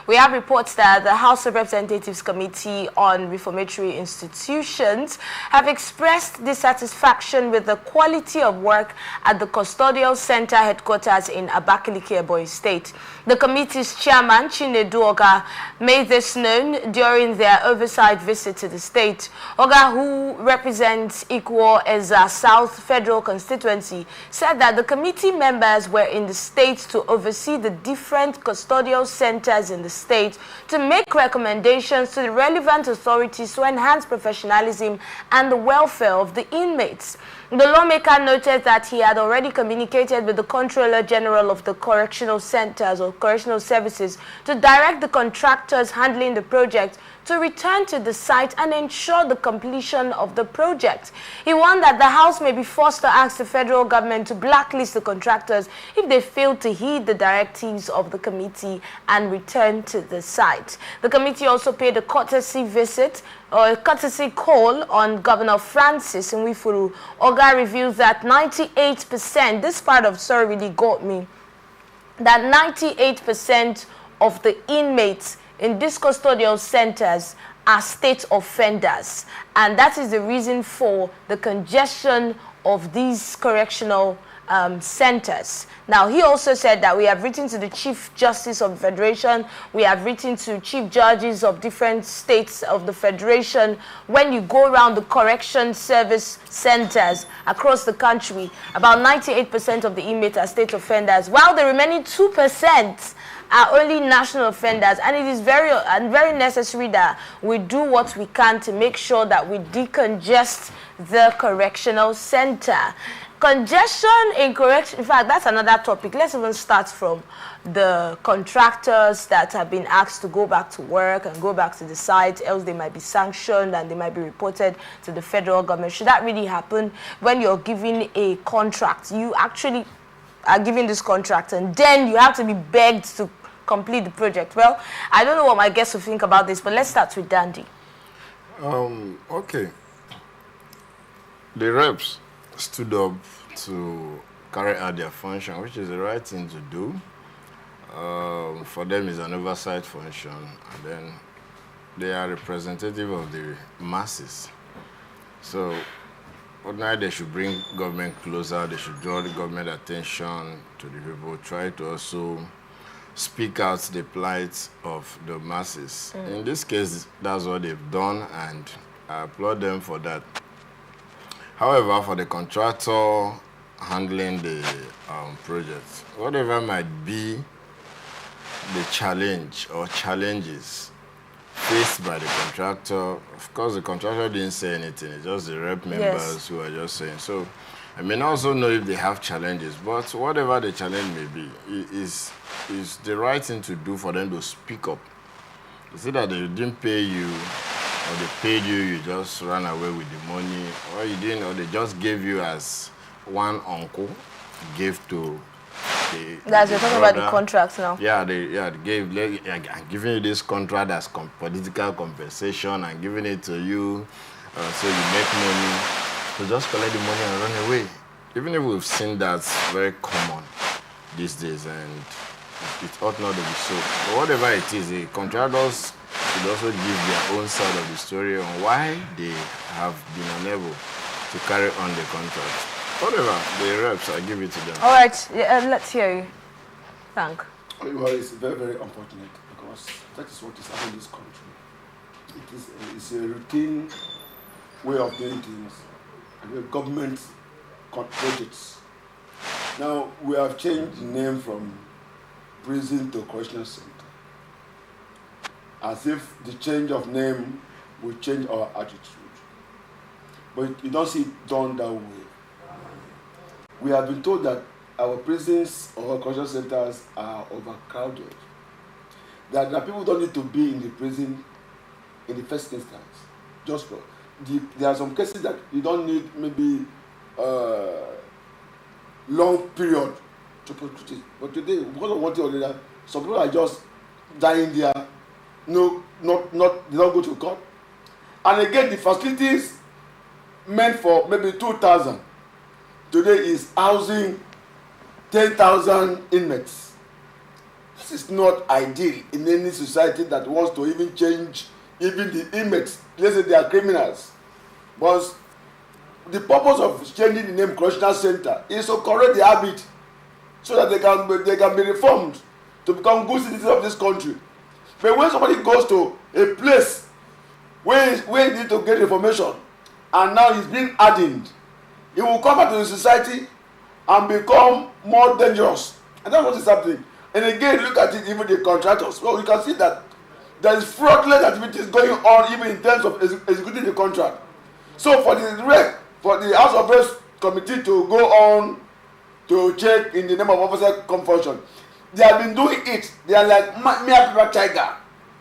We have reports that the House of Representatives Committee on Reformatory Institutions have expressed dissatisfaction with the quality of work at the Custodial Center headquarters in Abakaliki, Ebonyi State. The committee's chairman, Chinedu Oga, made this known during their oversight visit to the state. Oga, who represents Ikwo Eza South Federal Constituency, said that the committee members were in the state to oversee the different custodial centers in the state to make recommendations to the relevant authorities to enhance professionalism and the welfare of the inmates. The lawmaker noted that he had already communicated with the Controller General of the Correctional Centers or Correctional Services to direct the contractors handling the project to return to the site and ensure the completion of the project. He warned that the House may be forced to ask the federal government to blacklist the contractors if they fail to heed the directives of the committee and return to the site. The committee also paid a courtesy visit or a courtesy call on Governor Francis Nwifuru. Oga reveals that 98%, this part of the story really got me, that 98% of the inmates in these custodial centers are state offenders, and that is the reason for the congestion of these correctional centers. Now, he also said that we have written to the Chief Justice of the Federation, we have written to Chief Judges of different states of the Federation. When you go around the correction service centers across the country, about 98% of the inmates are state offenders, while the remaining 2% are only national offenders, and it is very necessary that we do what we can to make sure that we decongest the correctional center. Congestion in correction, in fact, that's another topic. Let's even start from the contractors that have been asked to go back to work and go back to the site, else they might be sanctioned and they might be reported to the federal government. Should that really happen when you're giving a contract? You actually are giving this contract and then you have to be begged to complete the project. Well, I don't know what my guests will think about this, but let's start with Dandy. Okay. The reps stood up to carry out their function, which is the right thing to do. For them, it's an oversight function, and then they are representative of the masses. So, ordinarily, they should bring government closer, they should draw the government attention to the people, try to also speak out the plight of the masses. In this case, that's what they've done, and I applaud them for that. However, for the contractor handling the project, whatever might be the challenge or challenges faced by the contractor, of course, the contractor didn't say anything. It's just the rep members who are just saying. So, I may not also know if they have challenges, but whatever the challenge may be, is the right thing to do for them to speak up. You see that they didn't pay you, or they paid you, you just ran away with the money, or you didn't, or they just gave you as one uncle gave to the Guys, we're talking about the contracts now. Yeah, they gave, I'm giving you this contract as political compensation and giving it to you so you make money, to just collect the money and run away. Even if we've seen that's very common these days, and it ought not to be so. But whatever it is, the contractors should also give their own side of the story on why they have been unable to carry on the contract. Whatever, the reps, I give it to them. All right, let's hear you. Thank. Well, it's very, very unfortunate because that is what is happening in this country. It's a routine way of doing things, and the government projects. Now, we have changed the name from prison to correctional center, as if the change of name will change our attitude. But you don't see it done that way. We have been told that our prisons or correctional centers are overcrowded. That people don't need to be in the prison in the first instance. Just for there are some cases that you don't need maybe long period to put it. But today, because of one thing or the other, some people are just dying there. No, they don't go to court. And again, the facilities meant for maybe 2,000 today is housing 10,000 inmates. This is not ideal in any society that wants to even change even the inmates. Let's say they are criminals. But the purpose of changing the name correctional center is to correct the habit so that they can be reformed to become good citizens of this country. But when somebody goes to a place where he need to get information and now he's being hardened, he will come back to the society and become more dangerous. And that's what is happening. And again, look at it, even the contractors. Well, you can see that there is fraudulent activities going on even in terms of executing the contract. So for the House of Reps committee to go on to check in the name of officer confusion, they have been doing it. They are like mere paper tiger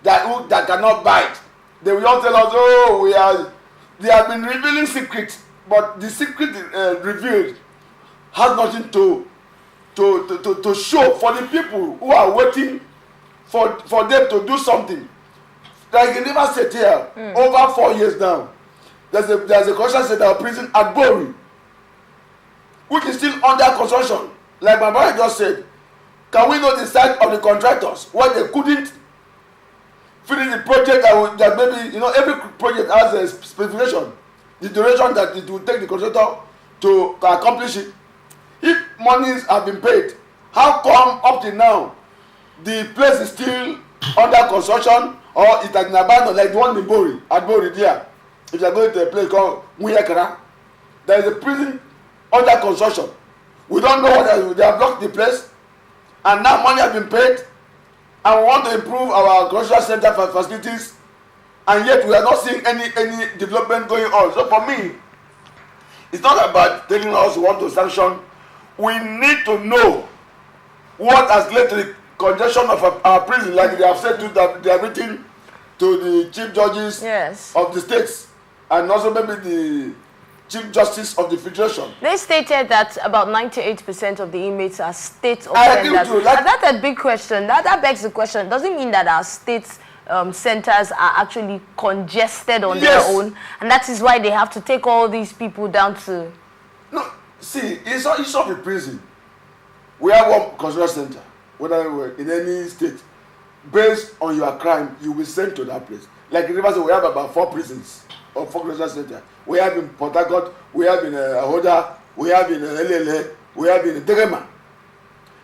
that cannot bite. They will all tell us, oh, they have been revealing secrets, but the secret revealed has nothing to show for the people who are waiting for them to do something. Like in River State here, over 4 years now, there's a correctional center prison at Ebonyi, which is still under construction. Like my brother just said, can we know the side of the contractors why they couldn't finish the project that maybe, every project has a specification, the duration that it will take the contractor to accomplish it. If monies have been paid, how come up till now the place is still under construction or it has been abandoned, like the one in Ebonyi, at Ebonyi there? If you are going to a place called Muyakara, there is a prison under construction. We don't know what they have blocked the place, and now money has been paid, and we want to improve our correctional center facilities, and yet we are not seeing any development going on. So for me, it's not about telling us we want to sanction. We need to know what has led to the congestion of our prison, like they have said that they have written to the chief judges of the states and also maybe the Chief Justice of the Federation. They stated that about 98% of the inmates are state offenders. That's a big question. That begs the question. Does it mean that our state centers are actually congested on their own, and that is why they have to take all these people down to... No, see, it's not a prison. We have one correctional center, whether we're in any state. Based on your crime, you will be sent to that place. Like in Rivers, we have about 4 prisons or 4 correctional centers. We have in Port Harcourt, we have in Ahoda, we have in LLA, we have in Tegema.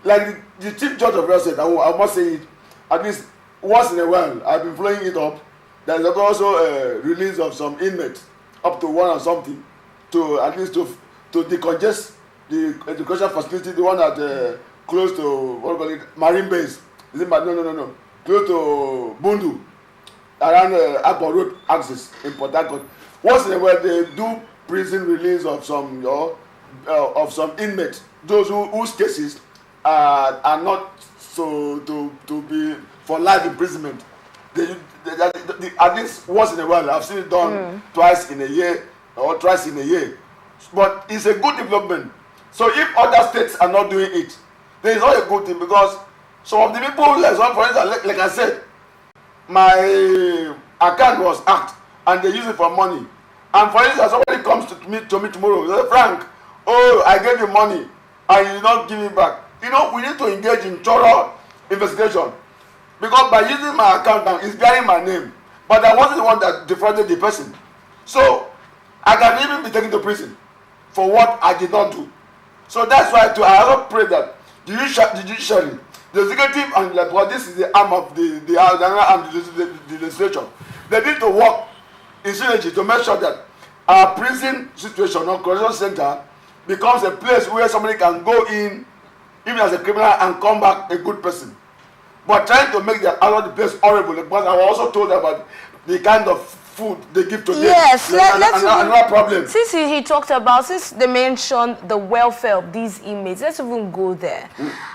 Like the Chief Judge of Rivers said, I must say it, at least once in a while, I've been following it up. There is also a release of some inmates, up to 1 or something, to at least to decongest the education facility, the one that close to, what do you call it, Marine Base. Is it, no. Close to Bundu, around Akwa Road axis in Port Harcourt. Once in a while, they do prison release of some inmates, those whose cases are not so to be for life imprisonment. At least once in a while, I've seen it done twice in a year or thrice in a year. But it's a good development. So if other states are not doing it, then it's not a good thing, because some of the people, for instance, like I said, my account was hacked and they use it for money. And for instance, somebody comes to me tomorrow, they say, Frank, I gave you money and you did not give it back. We need to engage in thorough investigation, because by using my account now, it's bearing my name, but I wasn't the one that defrauded the person. So I can even be taken to prison for what I did not do. So that's why I also pray that the judiciary, the executive, and because this is the arm of the legislature, they need to work in synergy to make sure that our prison situation or correctional center becomes a place where somebody can go in, even as a criminal, and come back a good person. But trying to make the place horrible, because I was also told about the kind of food they give to them. Yes, another problem. Since he talked about, since they mentioned the welfare of these inmates, let's even go there.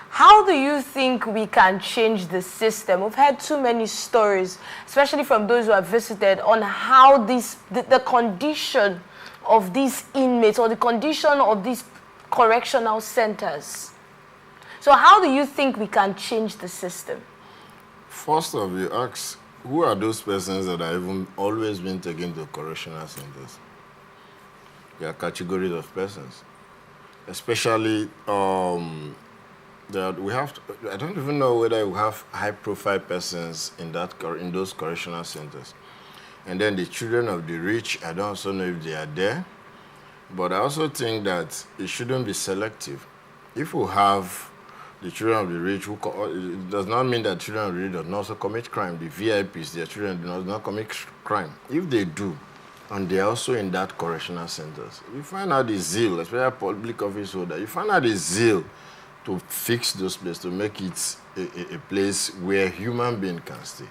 How do you think we can change the system? We've had too many stories, especially from those who have visited, on how the condition of these inmates or the condition of these correctional centers. So how do you think we can change the system? First of all, you ask, who are those persons that have even always been taken to correctional centers? There are categories of persons, especially that we have to, I don't even know whether we have high-profile persons in those correctional centers. And then the children of the rich, I don't also know if they are there. But I also think that it shouldn't be selective. If we have the children of the rich, it does not mean that children of the rich do not also commit crime. The VIPs, their children do not commit crime. If they do, and they're also in that correctional centers, you find out the zeal, especially public office holder, you find out the zeal to fix those places, to make it a place where human beings can stay.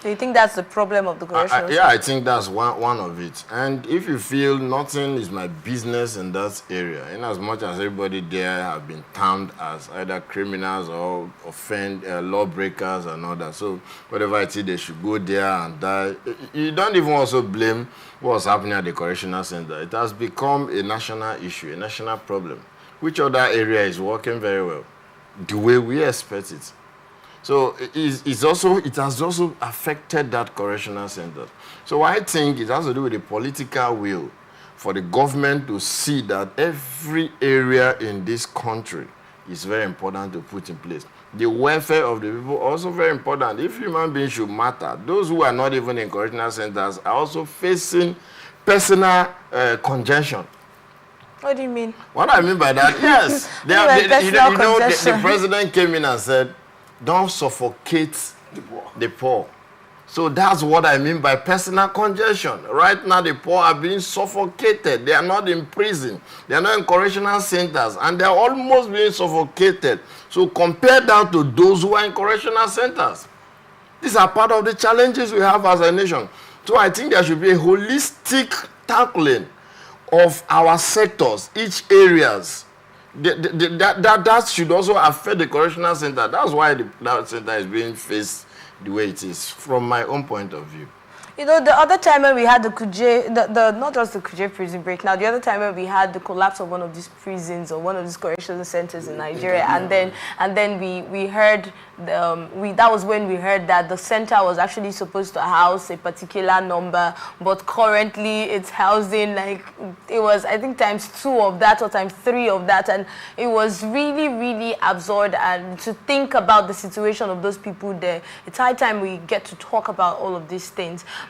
Do you think that's the problem of the correctional? Yeah, I think that's one of it. And if you feel nothing is my business in that area, in as much as everybody there have been termed as either criminals or lawbreakers and all that, so whatever it is, they should go there and die. You don't even also blame what's happening at the correctional center. It has become a national issue, a national problem. Which other area is working very well? The way we expect it. So it has also affected that correctional center. So I think it has to do with the political will for the government to see that every area in this country is very important to put in place. The welfare of the people also very important. If human beings should matter, those who are not even in correctional centers are also facing personal congestion. What do you mean? What I mean by that, yes. The president came in and said, don't suffocate the poor. So that's what I mean by personal congestion. Right now, the poor are being suffocated. They are not in prison. They are not in correctional centers. And they are almost being suffocated. So compare that to those who are in correctional centers. These are part of the challenges we have as a nation. So I think there should be a holistic tackling of our sectors, each areas. That should also affect the correctional center. That's why that center is being faced the way it is, from my own point of view. You know, the other time when we had the Kuje, not just the Kuje prison break, now the other time when we had the collapse of one of these prisons or one of these correctional centers in Nigeria, and then we heard, that was when we heard that the center was actually supposed to house a particular number, but currently it's housing, like, it was, I think, ×2 of that or ×3 of that, and it was really, really absurd. And to think about the situation of those people there, it's high time we get to talk about all of these things.